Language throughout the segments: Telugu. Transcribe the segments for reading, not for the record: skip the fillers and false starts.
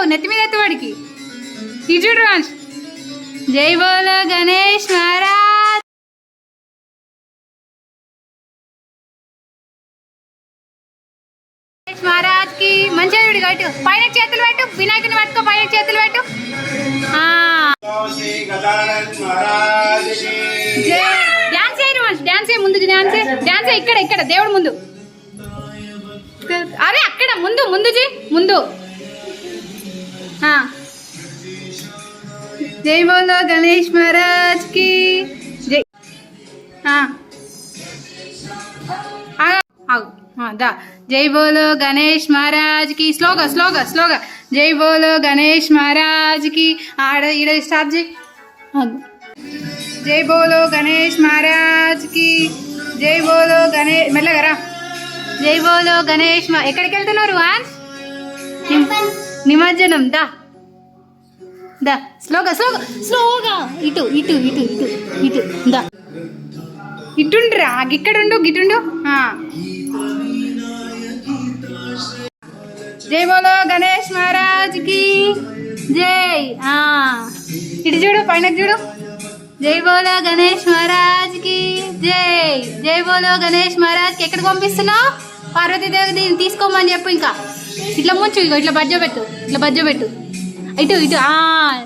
నెత్తి మీద ఎత్తు వాడికి ఇది చూడు రాజ్ జై బోలో గణేష్ మహారాజ్ మహారాజ్ కి మంచిగా చూడు కట్టు పైన చేతులు పెట్టు వినాయకుని పట్టుకో పైన చేతులు పెట్టు డాన్స్ చేయి డాన్స్ చేయి ముందు డాన్స్ చేయి ఇక్కడ దేవుడు ముందు అరే అక్కడ ముందు ముందు జై బోలో గణేష్ మహారాజ్ కి జై దా జై బోలో గణేష్ మహారాజ్ కి స్లోగా జై బోలో గణేష్ మహారాజ్ కి ఈడ స్టార్ట్ చేయి జై బోలో గణేష్ మహారాజ్ కి జై బోలో గణేష్ మెల్లగరా జై బోలో గణేష్ ఎక్కడికి వెళ్తున్నారు నిమజ్జనం దా స్లోగా ఇటు దా ఇటుండ్రా గిక్కడుండు గిటుండు జై బోలో గణేష్ మహారాజ్ కి జై ఇటు చూడు పైన చూడు జై బోలో గణేష్ మహారాజ్ కి జై బోలో గణేష్ మహారాజ్ కి ఎక్కడికి పంపిస్తున్నావు పార్వతీదేవి దీన్ని తీసుకోమని చెప్పు ఇంకా ఇట్లా ముంచు ఇట్లా బజ్జో పెట్టు ఇటు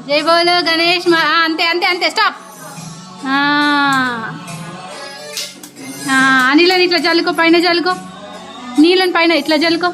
జై బోలో గణేష్ అంతే స్టాప్ నీళ్ళని ఇట్లా చల్లుకో పైన చల్లుకో నీళ్ళని పైన ఇట్లా చల్లుకో